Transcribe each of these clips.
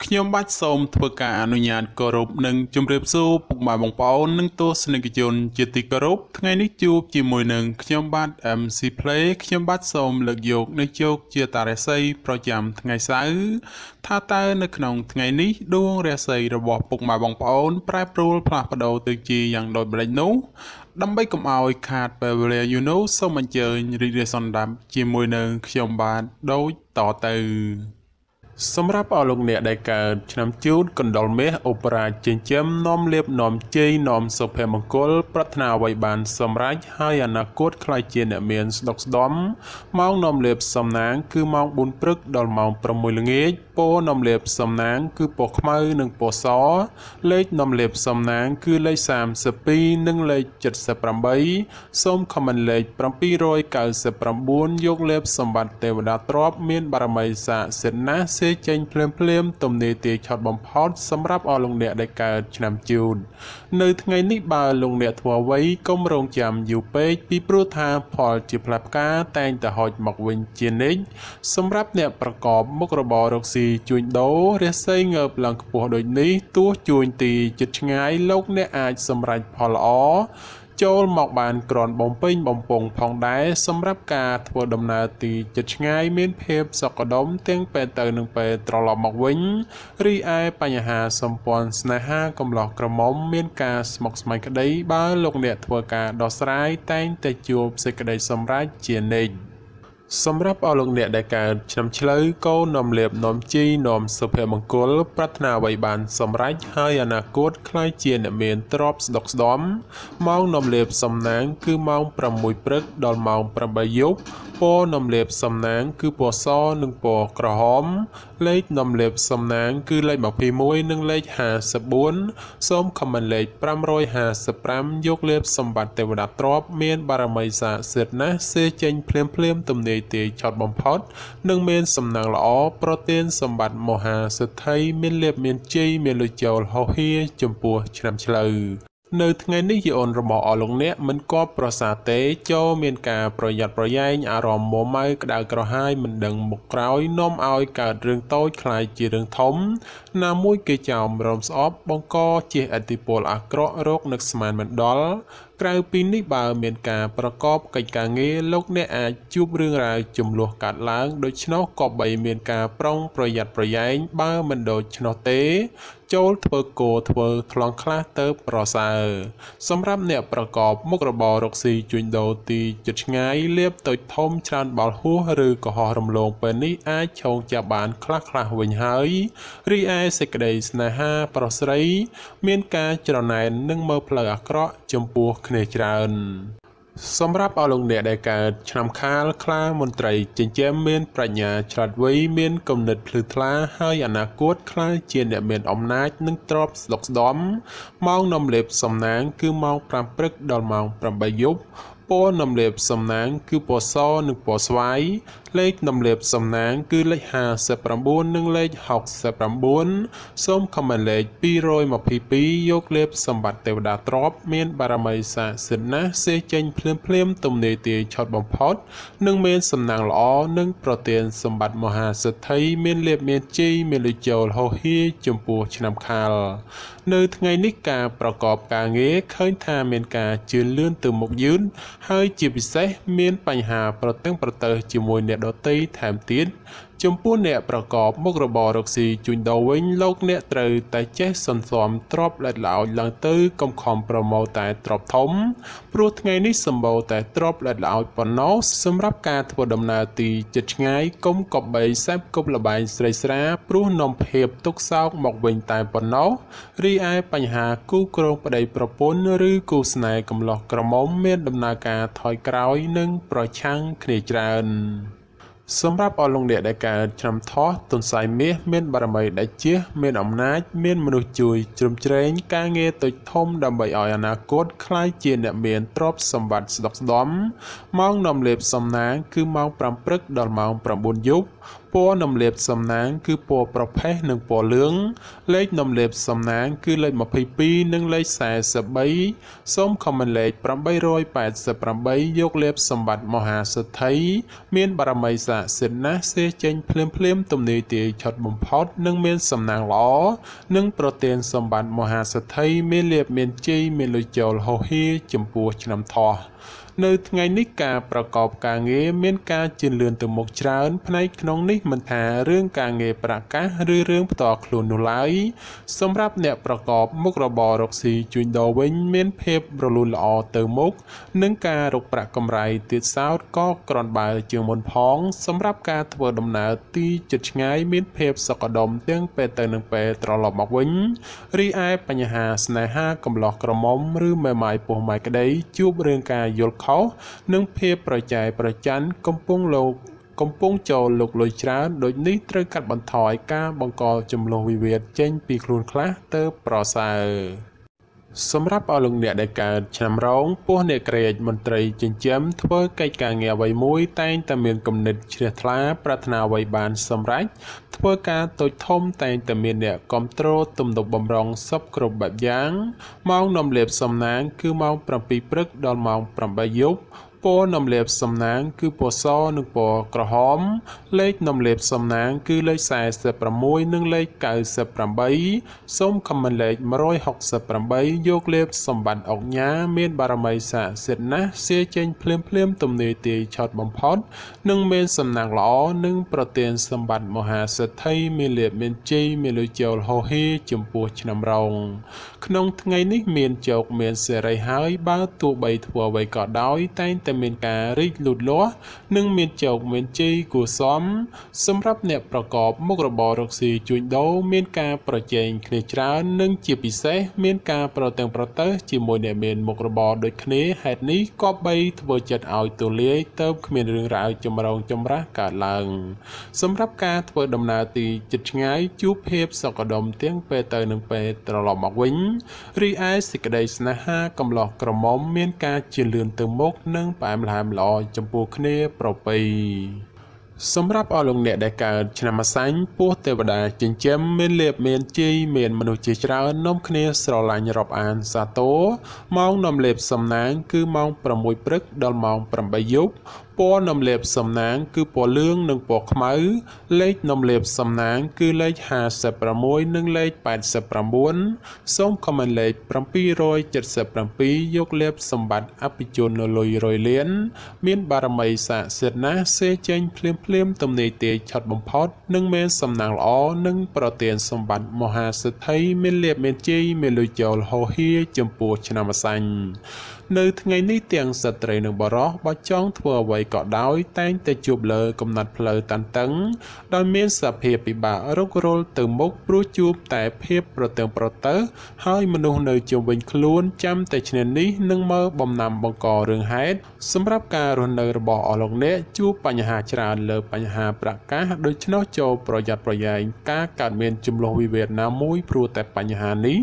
ខ្ញុំបាច់សូមធ្វើការអនុញ្ញាតគោរពនិងជម្រាបសួរពុកម៉ែបងប្អូននិងទស្សនិកជនជាទីគោរពថ្ងៃនេះជួបជាមួយនឹងខ្ញុំបាទ MC Play ខ្ញុំបាទសូមលើកយកនៅជោគជាតារាសីប្រចាំថ្ងៃសៅរ៍ថាតើនៅក្នុងថ្ងៃនេះដួងរាសីរបស់ពុកម៉ែបងប្អូនប្រែប្រួលផ្លាស់ប្ដូរទៅជាយ៉ាងដូចម្តេចនោះដើម្បីកុំឲ្យខាតពេលវេលាសូមអញ្ជើញរីករាយសន្តាប់ជាមួយនឹងខ្ញុំបាទដូចតទៅសម្រាប់អស់លោកអ្នកដែលកើតឆ្នាំជូតកណ្ដុរមាសអូបរ៉ាចិញ្ចឹមនាំលៀបនាំជ័យនាំសុភមង្គលប្រាថ្នាអ្វីបានសម្រេចហើយអនាគតខ្លាយជាអ្នកមានស្ដុកស្ដំម៉ោងនាំលៀបសំណាងគឺម៉ោង4ព្រឹកដល់ម៉ោង6ល្ងាចពណ៌នាំលៀបសំណាងគឺពណ៌ខ្មៅនិងពណ៌សលេខនាំលៀបសំណាងគឺលេខ32និងលេខ78សូមខមមិនលេខ799យកលៀបសម្បត្តិទេវតាទ្រព្យមានបារមីស័ក្តិសិទ្ធិណាស់ចេញភ្លាមទំនេរទាឆត់បំផុតសម្រាប់អស់លោកអ្នកដែលកើតឆ្នាំជូតនៅថ្ងៃនេះបើលោកអ្នកធ្វើអ្វីកុំរងចាំយូរពេកពីព្រោះថាផលជាផ្លែផ្កាតែងតែហុចមកវិញជានិច្ចសម្រាប់អ្នកប្រកបមុខរបររកស៊ីជួញដូររាសីងើបឡើងខ្ពស់ដូចនេះទោះជួញទីជិតឆ្ងាយលោកអ្នកអាចសម្រេចផលល្អចូលមកបានក្រាន់បំពេញបំពង់ផងដែរសម្រាប់ការធ្វើដំណើរទីជិតឆ្ងាយមានភាពសុខដុមទាំងពេលទៅនិងពេលត្រឡប់មកវិញរីឯបញ្ហាសម្ព័ន្ធស្នេហាកំឡោះក្រមុំមានការស្មុគស្មាញក្តីបើលោកអ្នកធ្វើការដោះស្រាយតែងតែជួបសេចក្តីសម្រេចជានិច្ចសម្រាប់អស់លោកអ្នកដែលកើតឆ្នាំឆ្លូវកូននាំលៀបនាំជីនាំសុភមង្គលប្រាថ្នាអ្វីបានសម្រេចហើយអនាគតខ្លាយជាអ្នកមានទ្រព្យស្ដុកស្ដំម៉ោងនាំលៀបសំណាងគឺម៉ោង6ព្រឹកដល់ម៉ោង8យប់ពណ៌នាំលៀបសំណាងគឺពណ៌សនិងពណ៌ក្រហមលេខនាំលៀបសំណាងគឺលេខ21និងលេខ54សូមខមមិនលេខ555យកលៀបសម្បត្តិទេវតាទ្រព្យមានបារមីស័ក្តិសិទ្ធិណាស់ចេញភ្លាមទំនេរទាឆត់បំផុតនិងមានសំណាងល្អប្រទានសម្បត្តិមហាសិទ្ធិមានលៀបមានជ័យមានលុយចូលហោហៀចំពោះឆ្នាំឆ្លូវនៅថ្ងៃនេះយីអូនរបស់អស់លោកអ្នកមិនគប់ប្រសាទេចូលមានការប្រយ័ត្នប្រយែងអារម្មណ៍មួម៉ៅក្តៅក្រហាយមិនដឹងមុខក្រោយនាំឲ្យកើតរឿងតូចคล้ายជារឿងធំណាមួយគេចោមរំស្អប់បង្កជាឥទ្ធិពលអាក្រក់រោគនឹកស្មានមិនដល់ក្រៅពីនេះបើមានការប្រកបកិច្ចការងារលោកអ្នកអាចជួបរឿងរ៉ាវចំនួនកាត់ឡើងដូច្នោះក៏បីមានការប្រុងប្រយ័ត្នប្រយែងបើមិនដូច្នោះទេចូលធ្វើគោធ្វើថ្លង់ខ្លះទៅប្រសើរសម្រាប់អ្នកប្រកបមុខរបររកស៊ីជួញដូរទីជិតឆ្ងាយលៀបតូចធំច្រើនបាល់ហួសឬកុហករំលងពេលនេះអាចឆោងចាប់បានខ្លះវិញហើយរីឯសេចក្តីស្នេហាប្រុសស្រីមានការច្រណែននិងមើលផ្លូវអាក្រក់ចំពោះគ្នាច្រើនសម្រាប់អស់លោកអ្នកដែលកើតឆ្នាំខាលខ្លាមន្ត្រីចិញ្ចឹមមានប្រាជ្ញាឆ្លាតវៃមានគំនិតភ្លឺថ្លាហើយអនាគតខ្លាយជាអ្នកមានអំណាចនិងទ្រព្យស្ដុកស្ដំម៉ោងនាំលេបសំណាងគឺម៉ោង5ព្រឹកដល់ម៉ោង8យប់ពណ៌នាំលៀបសំណាងគឺពណ៌សនិងពណ៌ស្វាយលេខនាំលៀបសំណាងគឺលេខ59និងលេខ69សូមខមមិនលេខ222យកលៀបសម្បត្តិទេវតាទ្រព្យមានបារមីស័ក្តិសិទ្ធិណាស់ចេញភ្លាមទំនេរទាឆត់បំផុតនិងមានសំណាងល្អនិងប្រទានសម្បត្តិមហាសិទ្ធិមានលៀបមានជ័យមានលុយចូលហោហៀចំពោះឆ្នាំខាលនៅថ្ងៃនេះការប្រកបការងារឃើញថាមានការជឿនលឿនទៅមុខយឺនហើយជាពិសេសមានបញ្ហាប្រតឹងប្រទើសជាមួយអ្នកដទៃថែមទៀតចំពោះអ្នកប្រកបមុខរបររកស៊ីជួញដូរវិញលោកអ្នកត្រូវតែចេះសន្សំទ្រព្យល្អិតល្អោចឡើងទៅកុំខំប្រមូលតែទ្រព្យធំព្រោះថ្ងៃនេះសម្បូរតែទ្រព្យល្អិតល្អោចប៉ុណ្ណោះសម្រាប់ការធ្វើដំណើរទីជិតឆ្ងាយកុំកបីសេពគប់លបែងស្រីស្រាព្រោះនាំភាពទុក្ខសោកមកវិញតែប៉ុណ្ណោះរីឯបញ្ហាគូគ្រងប្តីប្រពន្ធឬគូស្នេហ៍កំឡោះក្រមុំមានដំណើរការថយក្រោយនិងប្រឆាំងគ្នាច្រើនសម្រាប់អស់លោកអ្នកដែលកើតឆ្នាំថោះទុនសាយមាសមានបារមីដាច់ជះមានអំណាចមានមនុស្សជួយជ្រោមជ្រែងការងារតូចធំដើម្បីឲ្យអនាគតខ្លាយជាអ្នកមានទ្រព្យសម្បត្តិស្ដុកស្ដំម៉ោងនាំលេបសំណាងគឺម៉ោង5ព្រឹកដល់ម៉ោង9យប់ព ពណ៌នំលាបសំណាងគឺពណ៌ប្រផេះនិងពណ៌លឿងលេខនំលាបសំណាងគឺលេខ22និងលេខ43សូមខមមិនលេខ888យកលាបសម្បត្តិមហាសិទ្ធិមានបារមីស័ក្តិសិទ្ធិណាស់សេចេញភ្លាមទំនាយទាយឆុតបំផុតនិងមានសំណាងល្អនិងប្រទានសម្បត្តិមហាសិទ្ធិមានលាភមានជ័យមានលុយចូលហោហៀចំពោះឆ្នាំថោះនៅថ្ងៃនេះការប្រកបការងារមានការជឿនលឿនទៅមុខច្រើនផ្នែកក្នុងនេះមិនថារឿងការងារប្រកាសឬរឿងផ្ទាល់ខ្លួននោះឡើយសម្រាប់អ្នកប្រកបមុខរបររកស៊ីជួញដូរវិញមានភាពរលូនល្អទៅមុខនិងការរកប្រាក់កម្រៃទៀតសោតក៏ក្រាន់បើជាងមុនផងសម្រាប់ការធ្វើដំណើរទីជិតឆ្ងាយមានភាពសុខដុមទាំងពេលទៅនិងពេលត្រឡប់មកវិញរីឯបញ្ហាស្នេហាកំឡោះក្រមុំឬមេម៉ាយពោះម៉ាយក្តីជួបរឿងការយល់ខុសនិងភាពប្រចែកប្រច័ណ្ឌកំពុងចូលលោកលុយច្រើនដូចនេះត្រូវកាត់បន្ថយការបង្កចំនួនវិវាទចេញពីខ្លួនខ្លះទៅប្រសើរសម្រាប់អស់លោកអ្នកដែលកើតឆ្នាំរោងពោះអ្នកក្រេតមន្ត្រីចិញ្ចឹមធ្វើកិច្ចការងារអ្វីមួយតែងតែមានគំនិតជ្រះថ្លាប្រាថ្នាអ្វីបានសម្រេចធ្វើការតូចធំតែងតែមានអ្នកគ្រប់គ្រងទំនុកបំរុងសពគ្រប់បែបយ៉ាងម៉ោងនំលាបសំណាងគឺម៉ោង7ព្រឹកដល់ម៉ោង8យប់ពណ៌នំលាបសំណាងគឺពណ៌សនិងពណ៌ក្រហមលេខនំលាបសំណាងគឺលេខ46និងលេខ98សូមខមមិនលេខ168យកលេបសម្បត្តិអុកញ៉ាមានបារមីស័ក្តិសិទ្ធិណាស់សៀចេញភ្លាមទំនាយទាយឆត់បំផុតនិងមានសំណាងល្អនិងប្រទានសម្បត្តិមហាសិទ្ធិមានលាភមានជ័យមានលុយចូលហោហៀចំពោះឆ្នាំរោងក្នុងថ្ងៃនេះមានជោគមានសេរីហើយបើទោះបីធ្វើអ្វីក៏ដោយតែងតែមានការរីកលូតលាស់និងមានជោគមានជ័យគួរសមសម្រាប់អ្នកប្រកបមុខរបររកស៊ីជួញដូរមានការប្រជែងគ្នាច្រើននិងជាពិសេសមានការប្រទាំងប្រទើសជាមួយអ្នកមានមុខរបរដូចគ្នាហេតុនេះក៏បីធ្វើចិត្តឲ្យទូលាយទៅគ្មានរឿងរ៉ាវចម្រូងចម្រាសកើតឡើងសម្រាប់ការធ្វើដំណើរទីជិតឆ្ងាយជួបភាពសុខដុមទាំងពេលទៅនិងពេលត្រឡប់មកវិញរីឯសេចក្តីស្នេហាកំឡោះក្រមុំមានការជឿនលឿនទៅមុខនិងផ្អែមល្ហែមល្អចំពោះគ្នាប្រពៃសម្រាប់អស់លោកអ្នកដែលកើតឆ្នាំអាសាញ់ពោះទេវតាចិញ្ចឹមមានលាភមានជ័យមានមនុស្សជាច្រើននាំគ្នាស្រឡាញ់រាប់អានសាទរម៉ោងនាំលេបសំណាងគឺម៉ោង6ព្រឹកដល់ម៉ោង8យប់ពណ៌នំលាបសំណាងគឺពណ៌លឿងនិងពណ៌ខ្មៅលេខនំលាបសំណាងគឺលេខ56និងលេខ89សូមខមមិនលេខ777យកលាបសម្បត្តិអភិជននៅលុយរយលានមានបារមីស័ក្តិសិទ្ធិណាស់សេចេញភ្លាមទំនាយទាយឆត់បំផុតនិងមានសំណាងល្អនិងប្រទានសម្បត្តិមហាសិទ្ធិមានលាភមានជ័យមានលុយចូលហោហៀចំពោះឆ្នាំអាសាញ់នៅថ្ងៃនេះទាំងស្ត្រីនិងបុរសបើចង់ធ្វើអ្វីក៏ដោយតែងតែជួបលើកំណត់ផ្លូវតានតឹងដោយមានសភាពពិបាករុករលទៅមុខព្រោះជួបតែភាពប្រទាំងប្រទើសហើយមនុស្សនៅជុំវិញខ្លួនចាំតែឈ្នានីសនឹងមើលបំណាំបង្ករឿងហេតុសម្រាប់ការរស់នៅរបស់អស់លោកអ្នកជួបបញ្ហាច្រើនលើបញ្ហាប្រកាសដូច្នោះចូលប្រយ័ត្នប្រយែងការកើតមានចំនួនវិវាទណាមួយព្រោះតែបញ្ហានេះ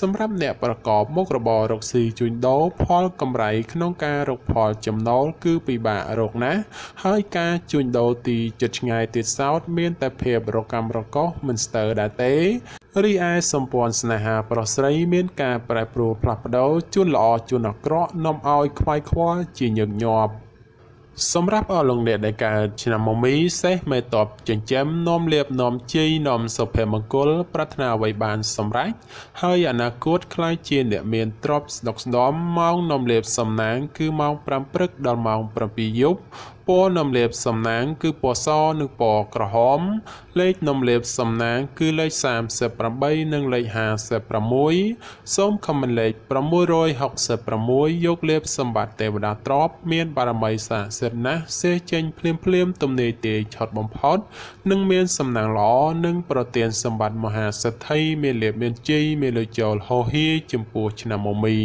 សម្រាប់អ្នកប្រកបមុខរបររកស៊ីជួញដូរផលកម្រៃក្នុងការរកផលចំណូលគឺពិបាករកណាស់ហើយការជួញដូរទីជិតឆ្ងាយទៀតសោតមានតែភាពរកម្មរកុសមិនស្ទើរដែរទេរីឯសម្ព័ន្ធស្នេហាប្រុសស្រីមានការប្រែប្រួលផ្លាស់ប្ដូរជួនល្អជួនអាក្រក់នាំឲ្យខ្វាយខ្វល់ជាញឹកញាប់សម្រាប់អស់លោកអ្នកដែលកើតឆ្នាំមមីសេះមេតបចិញ្ចឹមនាំលាភនាំជ័យនាំសុភមង្គលប្រាថ្នាអ្វីបានសម្រេចហើយអនាគតខ្លាយជាអ្នកមានទ្រព្យស្ដុកស្ដម្ភម៉ោងនាំលាភសំណាងគឺម៉ោង5ព្រឹកដល់ម៉ោង7យប់ពណ៌នំលាបសំណាងគឺពណ៌សនិងពណ៌ក្រហមលេខនំលាបសំណាងគឺលេខ38និងលេខ56សូមខមមិនលេខ666យកលាបសម្បត្តិទេវតាទ្រព្យមានបារមីស័ក្តិសិទ្ធិណាស់សេចេញភ្លាមទំនាយទាយឆត់បំផុតនិងមានសំណាងល្អនិងប្រទានសម្បត្តិមហាសិទ្ធិមានលាភមានជ័យមានលុយចូលហោហៀចំពោះឆ្នាំមមី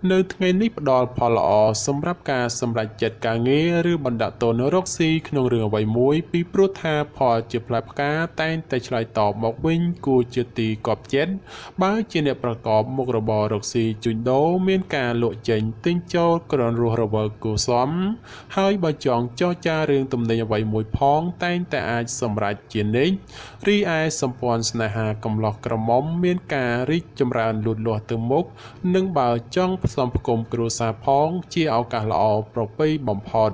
នៅថ្ងៃនេះផ្ដល់ផលល្អសម្រាប់ការសម្រេចចិត្តការងារឬបណ្ដាក់តនរកស៊ីក្នុងរឿងអ្វីមួយពីព្រោះថាផលជាផ្លែផ្កាតែងតែឆ្លើយតបមកវិញគួរជាទីកប់ចិត្តបើជាអ្នកប្រកបមុខរបររកស៊ីជួញដូរមានការលក់ចេញទិញចូលក្រនរស់រវើកគួសមហើយបើចង់ចរចារឿងទំនិញអ្វីមួយផងតែងតែអាចសម្រេចជានិច្ចរីឯសម្ព័ន្ធស្នេហាកំឡោះក្រមុំមានការរីកចម្រើនលូតលាស់ទៅមុខនិងបើចង់ផ្សំផ្គុំគ្រួសារផងជាឱកាសល្អប្រពៃបំផុត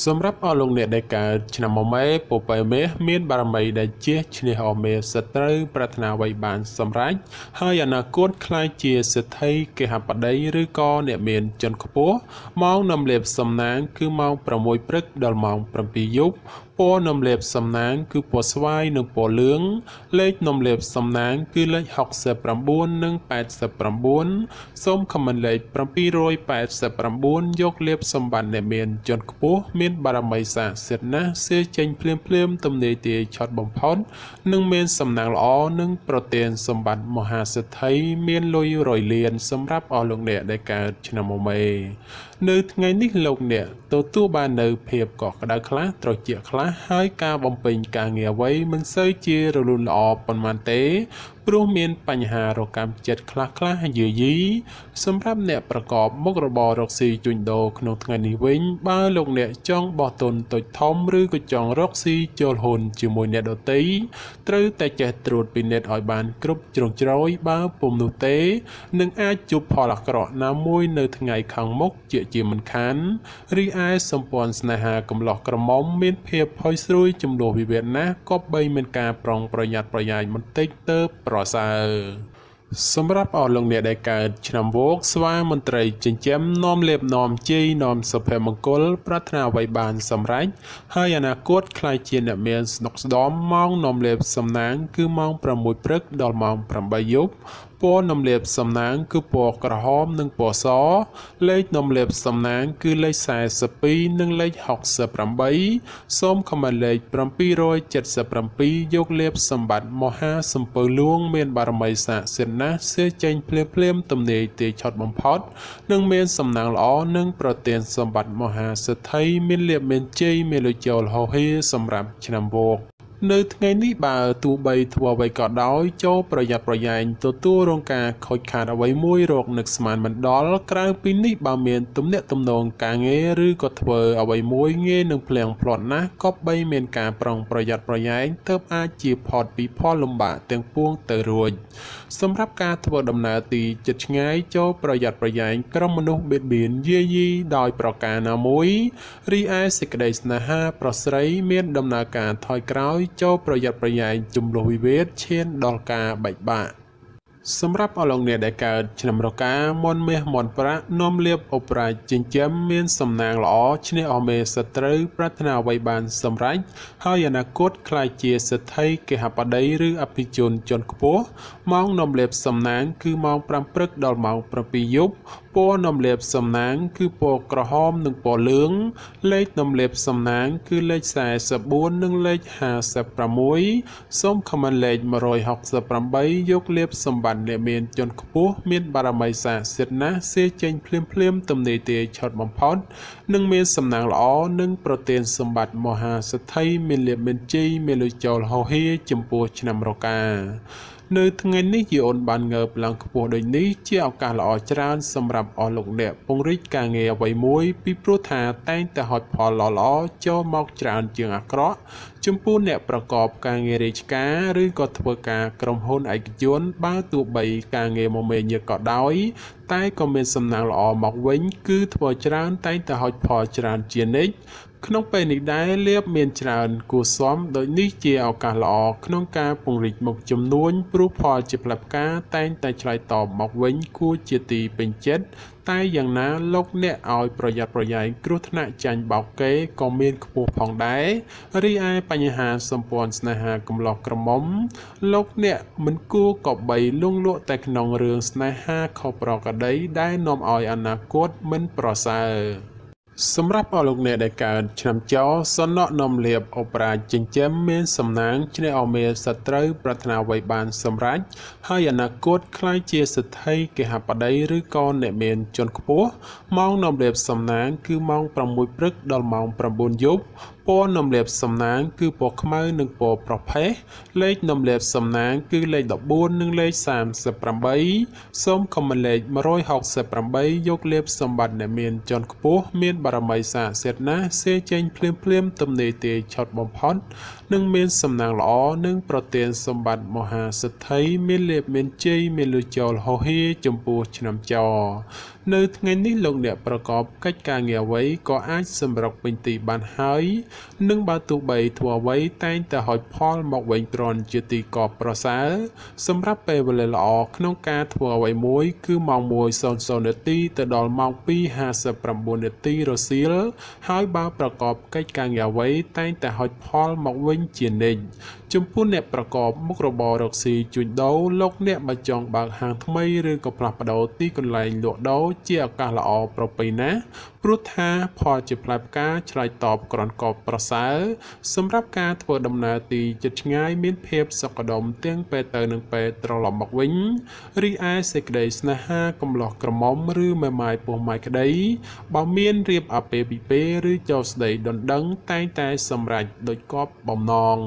សម្រាប់អស់លោកអ្នកដែលកើតឆ្នាំមមែពពែមេមានបារមីដែលជះឈ្នះអមេសត្រូវប្រាថ្នាអ្វីបានសម្រេចហើយអនាគតខ្លាយជាសេដ្ឋីគេហបតីឬក៏អ្នកមានជាន់ខ្ពស់ម៉ោងនំលេបសំណាងគឺម៉ោង6ព្រឹកដល់ម៉ោង7យប់ពណ៌នំលេបសំណាងគឺពណ៌ស្វាយនិងពណ៌លឿងលេខនំលេបសំណាងគឺលេខ69និង89សូមខមមិនលេខ789យកលេបសម្បត្តិអ្នកមានជាន់ខ្ពស់មានបារមីស័ក្តិសិទ្ធិណាស់សេចេញភ្លាមទំនេរទាយឆត់បំផុតនិងមានសំណាងល្អនិងប្រទានសម្បត្តិមហាសេដ្ឋីមានលុយរយលានសម្រាប់អស់លោកអ្នកដែលកើតឆ្នាំមមែនៅថ្ងៃនេះលោកអ្នកទទួលបាននៅភាពកក់ក្ដៅខ្លះត្រជាក់ខ្លះហើយការបំពេញការងារអ្វីមិនសូវជារលូនល្អប៉ុន្មានទេព្រោះមានបញ្ហារកម្មចិត្តខ្លះយឺយីសម្រាប់អ្នកប្រកបមុខរបររកស៊ីជួញដូរក្នុងថ្ងៃនេះវិញបើលោកអ្នកចង់បោះទុនតូចធំឬក៏ចង់រកស៊ីចូលហ៊ុនជាមួយអ្នកដទៃត្រូវតែចេះត្រួតពិនិត្យឲ្យបានគ្រប់ជ្រុងជ្រោយបើពុំនោះទេនឹងអាចជួបផលអាក្រក់ណាមួយនៅថ្ងៃខាងមុខជាមិនខានរីឯសម្ព័ន្ធស្នេហាកំឡោះក្រមុំមានភាពផុយស្រួយចំនួនវិវាទណាស់ក៏បីមានការប្រុងប្រយ័ត្នប្រយែងបន្តិចទៅប្រសើរសម្រាប់អស់លោកអ្នកដែលកើតឆ្នាំវោកស្វាមន្ត្រីចិញ្ចឹមនាំលេបនាំជ័យនាំសុភមង្គលប្រាថ្នាអ្វីបានសម្រេចហើយអនាគតខ្លាយជាអ្នកមានស្នុកស្ដំម៉ោងនាំលេបសំណាងគឺម៉ោង6ព្រឹកដល់ម៉ោង8យប់ពណ៌នំលេបសំណាងគឺពណ៌ក្រហមនិងពណ៌សលេខនំលេបសំណាងគឺលេខ42និងលេខ68សូមខមមិនលេខ777យកលេបសម្បត្តិមហាសំពៅលួងមានបារមីស័ក្តិសិទ្ធិណាស់សេចេញភ្លាមទំនេរទាយឆត់បំផុតនិងមានសំណាងល្អនិងប្រទានសម្បត្តិមហាសេដ្ឋីមានលៀបមានជ័យមានលុយចូលហោហៀសម្រាប់ឆ្នាំវោកនៅថ្ងៃនេះបើទោះបីធ្វើអ្វីក៏ដោយចូលប្រយ័ត្នប្រយែងទទួលរងការខូចខាតអ្វីមួយរកនឹកស្មានមិនដល់ក្រៅពីនេះបើមានទំនាក់ទំនងការងារឬក៏ធ្វើអ្វីមួយងាយនឹងភ្លៀងផ្្លាត់ណាស់ក៏បីមានការប្រុងប្រយ័ត្នប្រយែងទើបអាចជាផុតពីផលលំបាកទាំងពួងទៅរួចសម្រាប់ការធ្វើដំណើរទីជិតឆ្ងាយចូលប្រយ័ត្នប្រយែងក្រុមមនុស្សបៀតបៀនយាយីដោយប្រការណាមួយរីឯសេចក្តីស្នេហាប្រស្រីមានដំណើរការថយក្រោយចូលប្រយ័ត្នប្រយែងជំលោះវិវាទឈានដល់ការបែកបាក់សម្រាប់អស់លោកអ្នកដែលកើតឆ្នាំរកាមន់មាសមន់ប្រាក់នាំលៀបអបរាជចិញ្ចឹមមានសំណាងល្អឈ្នះអមេសត្រូវប្រាថ្នាអ្វីបានសម្រេចហើយអនាគតខ្លាយជាសេដ្ឋីគេហបតីឬអភិជនជាន់ខ្ពស់ម៉ោងនាំលៀបសំណាងគឺម៉ោង5ព្រឹកដល់ម៉ោង7យប់ពណ៌នាំលៀបសំណាងគឺពណ៌ក្រហមនិងពណ៌លឿងលេខនាំលៀបសំណាងគឺលេខ44និងលេខ56សូមខមមិនលេខ168យកលៀបសម្បត្តិអ្នកមានជាន់ខ្ពស់មានបារមីស័ក្តិសិទ្ធិណាស់សេចេញភ្លាមទំនេរទាយឆត់បំផុតនិងមានសំណាងល្អនិងប្រទានសម្បត្តិមហាសេដ្ឋីមានលៀបមានជ័យមានលុយចូលហោហៀចំពោះឆ្នាំរកានៅថ្ងៃនេះយីអូនបានងើបឡើងខ្ពស់ដូចនេះជាឱកាសល្អច្រើនសម្រាប់អស់លោកអ្នកពង្រីកការងារអ្វីមួយពីព្រោះថាតែងតែហុចផលល្អចូលមកច្រើនជាងអាក្រក់ចំពោះអ្នកប្រកបការងាររាជការឬក៏ធ្វើការក្រុមហ៊ុនឯកជនបើទោះបីការងារមមាញឹកក៏ដោយតែក៏មានសំណាងល្អមកវិញគឺធ្វើច្រើនតែងតែហុចផលច្រើនជានិច្ចក្នុងពេលនេះដែរលៀបមានច្រើនគួរសមដូចនេះជាឱកាសល្អក្នុងការពង្រីកមុខចំនួនព្រោះផលជាផ្លែផ្កាតែងតែឆ្លើយតបមកវិញគួរជាទីពេញចិត្តតែយ៉ាងណាលោកអ្នកឲ្យប្រយ័ត្នប្រយែងគ្រោះថ្នាក់ចាញ់បោកគេក៏មានខ្ពស់ផងដែររីឯបញ្ហាសម្ព័ន្ធស្នេហាកំឡោះក្រមុំលោកអ្នកមិនគួរក៏បីលង់លក់តែក្នុងរឿងស្នេហាខុសប្រក្រតីដែលនាំឲ្យអនាគតមិនប្រសើរ សម្រាប់អស់លោកអ្នកដែលកើតឆ្នាំចោសំណក់នំលៀបអូប៉ារ៉ាចិញ្ចឹមមានសំណាងឈ្នះអមេសត្រូវប្រាថ្នាអ្វីបានសម្រេចហើយអនាគតខ្លាយជាសិទ្ធិគេហបតីឬក៏អ្នកមានជាន់ខ្ពស់ម៉ោងនំលៀបសំណាងគឺម៉ោង6ព្រឹកដល់ម៉ោង9យប់ពណ៌នំលៀបសំណាងគឺពណ៌ខ្មៅនិងពណ៌ប្រផេះលេខនំលៀបសំណាងគឺលេខ14និងលេខ38សូមខមមិនលេខ168យកលៀបសម្បត្តិអ្នកមានជាន់ខ្ពស់មានបារមីស័ក្តិសិទ្ធិណាស់សេចេញភ្លាមទំនេរទាយឆុតបំផុតនិងមានសំណាងល្អនិងប្រទានសម្បត្តិមហាសិទ្ធិមានលៀបមានជ័យមានលុយចូលហោហៀចំពោះឆ្នាំចោនៅថ្ងៃនេះលោកអ្នកប្រកបកិច្ចការងារអ្វីក៏អាចសម្រុកពេញទីបានហើយនិងបើទោះបីធ្វើអ្វីតែងតែហុចផលមកវិញទ្រាំជាទីកប់ប្រសើរសម្រាប់ពេលវេលាល្អក្នុងការធ្វើអ្វីមួយគឺម៉ោង1:00នាទីទៅដល់ម៉ោង2:59នាទីរសៀលហើយបើប្រកបកិច្ចការងារអ្វីតែងតែហុចផលមកវិញជានិច្ចចំពោះអ្នកប្រកបមុខរបររកស៊ីជួញដូរលោកអ្នកបើចង់បើកហាងថ្មីឬក៏ផ្លាស់ប្ដូរទីកន្លែងលក់ដូរជាឱកាសល្អប្រពៃណាព្រោះថាផលជាផ្លែផ្កាឆ្លើយតបក្រន់កបប្រសើរសម្រាប់ការធ្វើដំណើរទីជិតឆ្ងាយមានភាពសុខដុមទាំងពេលទៅនិងពេលត្រឡប់មកវិញរីឯសេចក្តីស្នេហាកំឡោះក្រមុំឬមេម៉ាយពោះម៉ាយក្តីបើមានរៀបអាពាហ៍ពិពាហ៍ឬចូលស្តីដណ្ដឹងតែងតែសម្រេចដោយគប់បំណង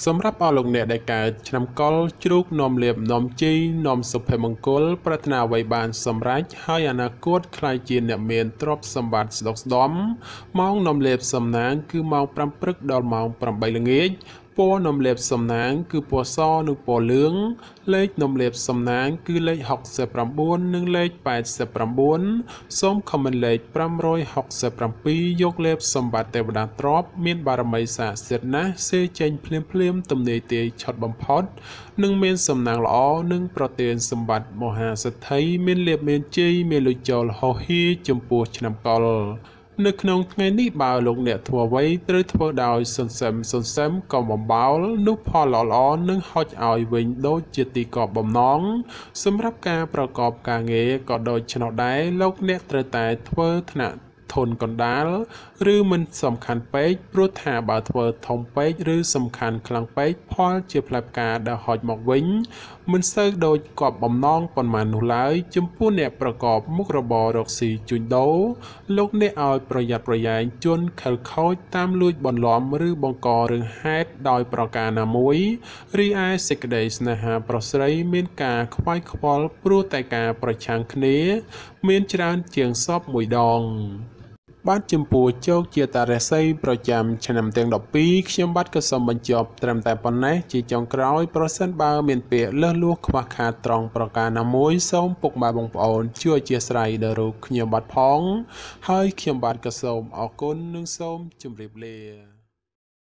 សម្រាប់អស់លោកអ្នកដែលកើតឆ្នាំកុរជ្រូកនាំលៀបនាំជីនាំសុភមង្គលប្រាថ្នាអ្វីបានសម្រេចហើយអនាគតខ្លាយជាអ្នកមានទ្រព្យសម្បត្តិស្ដុកស្ដម្ភម៉ោងនាំលៀបសំណាងគឺម៉ោង5ព្រឹកដល់ម៉ោង8ល្ងាចពណ៌នំលៀបសំណាងគឺពណ៌សនិងពណ៌លឿងលេខនំលៀបសំណាងគឺលេខ69និងលេខ89សូមខមមិនលេខ567យកលៀបសម្បត្តិទេវតាទ្រព្យមានបារមីស័ក្តិសិទ្ធិណាស់សេចេញភ្លាមទំនេរទាយឆុតបំផុតនិងមានសំណាងល្អនិងប្រទានសម្បត្តិមហាសិទ្ធិមានលៀបមានជ័យមានលុយចូលហោហៀចំពោះឆ្នាំកុរនៅក្នុងថ្ងៃនេះបើលោកអ្នកធ្វើអ្វីត្រូវធ្វើដោយសន្សឹមកុំបំបោលនោះផលល្អៗនឹងហុចឲ្យវិញដូចជាទីកប់បំណងសម្រាប់ការប្រកបការងារក៏ដូចឆ្នោះដែរលោកអ្នកត្រូវតែធ្វើថ្នាក់ធនកណ្ដាលឬមិនសំខាន់ពេកព្រោះថាបើធ្វើធំពេកឬសំខាន់ខ្លាំងពេកផលជាផ្លែផ្កាដែលហុចមកវិញមិនសូវដូចគប់បំណងប៉ុន្មាននោះឡើយចំពោះអ្នកប្រកបមុខរបររកស៊ីជួញដូរលោកអ្នកឲ្យប្រយ័ត្នប្រយែងជន់ខិលខូចតាមលួចបន្លំឬបង្ករឿងហេតុដោយប្រការណាមួយរីឯសេចក្តីស្នេហាប្រុសស្រីមានការខ្វាយខ្វល់ព្រោះតែការប្រឆាំងគ្នាមានច្រើនជាងសពមួយដងបាទចំពោះជោគជាតារាសីប្រចាំឆ្នាំទាំង12ខ្ញុំបាទក៏សូមបញ្ចប់ត្រឹមតែប៉ុណ្ណេះជាចុងក្រោយប្រសិនបើមានពាក្យលើសលួសខ្វះខាតត្រង់ប្រការណាមួយសូមពុកម៉ែបងប្អូនជួយអធិស្ឋានដល់រូបខ្ញុំបាទផងហើយខ្ញុំបាទក៏សូមអរគុណនិងសូមជម្រាបលា